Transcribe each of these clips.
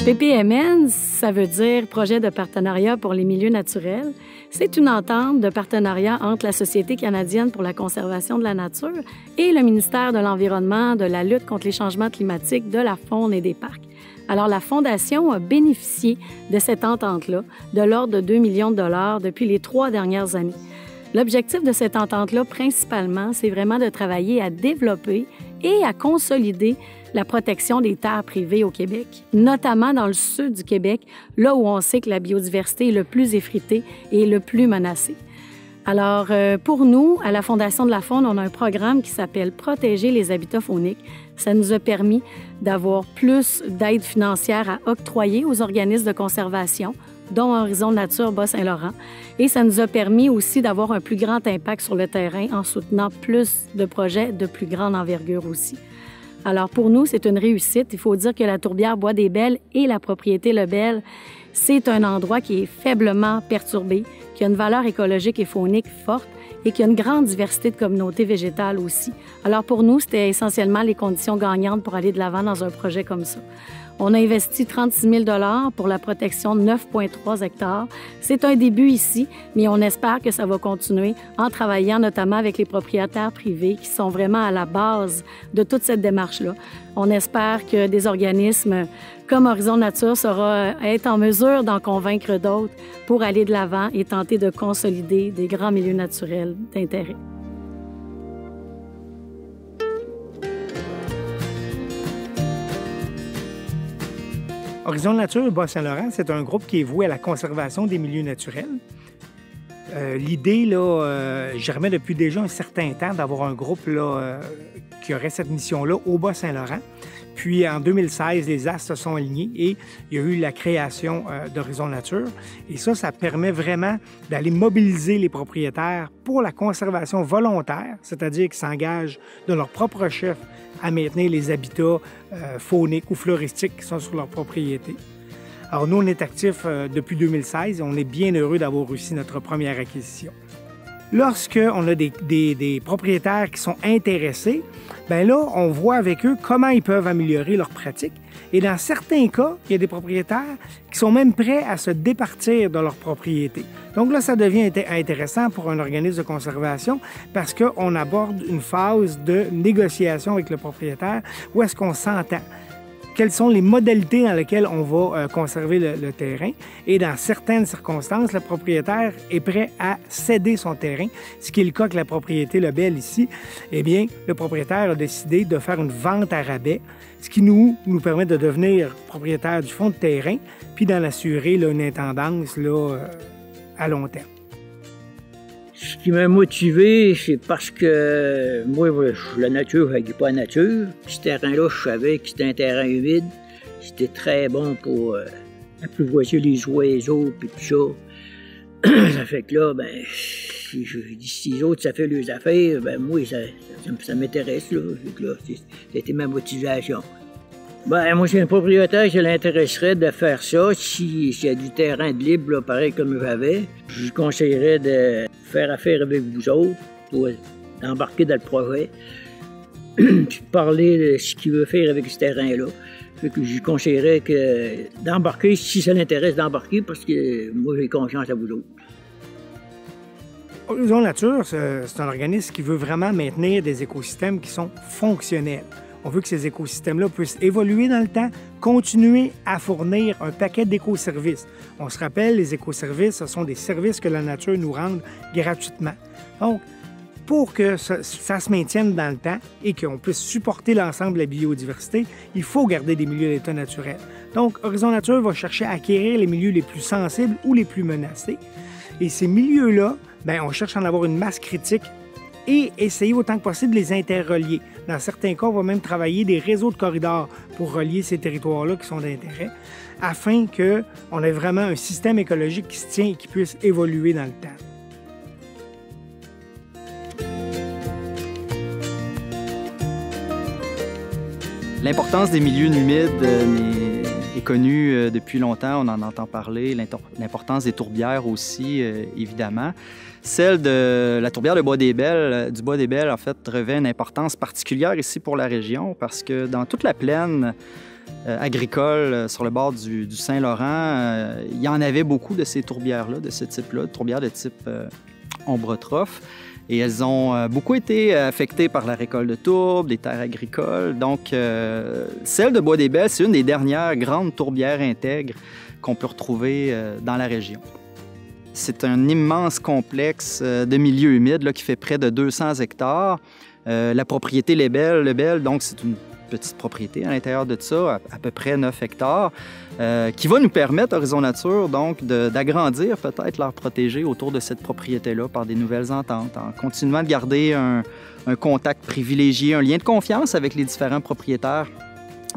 PPMN, ça veut dire Projet de partenariat pour les milieux naturels. C'est une entente de partenariat entre la Société canadienne pour la conservation de la nature et le ministère de l'Environnement, de la lutte contre les changements climatiques, de la faune et des parcs. Alors, la Fondation a bénéficié de cette entente-là de l'ordre de 2 millions de dollars depuis les 3 dernières années. L'objectif de cette entente-là, principalement, c'est vraiment de travailler à développer et à consolider la protection des terres privées au Québec, notamment dans le sud du Québec, là où on sait que la biodiversité est le plus effritée et le plus menacée. Alors, pour nous, à la Fondation de la faune, on a un programme qui s'appelle « Protéger les habitats fauniques ». Ça nous a permis d'avoir plus d'aide financière à octroyer aux organismes de conservation, dont Horizon Nature Bas-Saint-Laurent. Et ça nous a permis aussi d'avoir un plus grand impact sur le terrain en soutenant plus de projets de plus grande envergure aussi. Alors, pour nous, c'est une réussite. Il faut dire que la tourbière Bois-des-Belles et la propriété Lebel, c'est un endroit qui est faiblement perturbé, qui a une valeur écologique et faunique forte et qui a une grande diversité de communautés végétales aussi. Alors, pour nous, c'était essentiellement les conditions gagnantes pour aller de l'avant dans un projet comme ça. On a investi 36 000 $ pour la protection de 9,3 hectares. C'est un début ici, mais on espère que ça va continuer en travaillant notamment avec les propriétaires privés qui sont vraiment à la base de toute cette démarche-là. On espère que des organismes comme Horizon Nature saura être en mesure d'en convaincre d'autres pour aller de l'avant et tenter de consolider des grands milieux naturels d'intérêt. Horizon Nature Bas-Saint-Laurent, c'est un groupe qui est voué à la conservation des milieux naturels. L'idée, germait depuis déjà un certain temps d'avoir un groupe qui aurait cette mission-là au Bas-Saint-Laurent. Puis en 2016, les astres se sont alignés et il y a eu la création d'Horizon Nature. Et ça permet vraiment d'aller mobiliser les propriétaires pour la conservation volontaire, c'est-à-dire qu'ils s'engagent de leur propre chef à maintenir les habitats fauniques ou floristiques qui sont sur leur propriété. Alors nous, on est actifs depuis 2016 et on est bien heureux d'avoir réussi notre première acquisition. Lorsqu'on a des propriétaires qui sont intéressés, bien là, on voit avec eux comment ils peuvent améliorer leurs pratiques. Et dans certains cas, il y a des propriétaires qui sont même prêts à se départir de leur propriété. Donc là, ça devient intéressant pour un organisme de conservation parce qu'on aborde une phase de négociation avec le propriétaire où est-ce qu'on s'entend. Quelles sont les modalités dans lesquelles on va conserver le terrain. Et dans certaines circonstances, le propriétaire est prêt à céder son terrain, ce qui est le cas avec la propriété Lebel ici. Eh bien, le propriétaire a décidé de faire une vente à rabais, ce qui nous permet de devenir propriétaire du fonds de terrain, puis d'en assurer une intendance à long terme. Ce qui m'a motivé, c'est parce que moi, la nature, je ne pas la nature. Puis ce terrain-là, je savais que c'était un terrain humide. C'était très bon pour apprivoiser les oiseaux et tout ça. Ça fait que là, si les autres, ça fait leurs affaires, moi, ça m'intéresse. Là. C'était ma motivation. Moi, c'est un propriétaire qui l'intéresserait de faire ça. S'il y a du terrain de libre, là, pareil comme j'avais, je lui conseillerais de faire affaire avec vous autres pour embarquer dans le projet, puis parler de ce qu'il veut faire avec ce terrain-là. Fait que je lui conseillerais d'embarquer, si ça l'intéresse d'embarquer, parce que moi, j'ai confiance à vous autres. Horizon Nature, c'est un organisme qui veut vraiment maintenir des écosystèmes qui sont fonctionnels. On veut que ces écosystèmes-là puissent évoluer dans le temps, continuer à fournir un paquet d'écoservices. On se rappelle, les écoservices, ce sont des services que la nature nous rend gratuitement. Donc, pour que ça se maintienne dans le temps et qu'on puisse supporter l'ensemble de la biodiversité, il faut garder des milieux d'état naturel. Donc, Horizon Nature va chercher à acquérir les milieux les plus sensibles ou les plus menacés. Et ces milieux-là, on cherche à en avoir une masse critique et essayer autant que possible de les interrelier. Dans certains cas, on va même travailler des réseaux de corridors pour relier ces territoires-là qui sont d'intérêt, afin qu'on ait vraiment un système écologique qui se tient et qui puisse évoluer dans le temps. L'importance des milieux humides est connue depuis longtemps, on en entend parler. L'importance des tourbières aussi, évidemment. Celle de la tourbière de Bois-des-Belles, en fait, revêt une importance particulière ici pour la région parce que dans toute la plaine agricoles sur le bord du Saint-Laurent, il y en avait beaucoup de ces tourbières-là, de ce type-là, de tourbières de type ombrotrophe. Et elles ont beaucoup été affectées par la récolte de tourbe, des terres agricoles. Donc, celle de Bois-des-Belles, c'est une des dernières grandes tourbières intègres qu'on peut retrouver dans la région. C'est un immense complexe de milieux humides là, qui fait près de 200 hectares. La propriété Lebel, donc c'est une petite propriété à l'intérieur de ça, à peu près 9 hectares, qui va nous permettre, Horizon Nature, donc, d'agrandir peut-être l'aire protégée autour de cette propriété-là par des nouvelles ententes, en continuant de garder un contact privilégié, un lien de confiance avec les différents propriétaires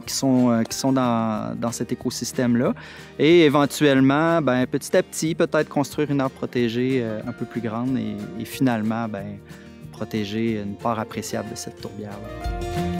qui sont dans cet écosystème-là. Et éventuellement, bien, petit à petit, peut-être construire une aire protégée un peu plus grande et finalement, bien, protéger une part appréciable de cette tourbière-là.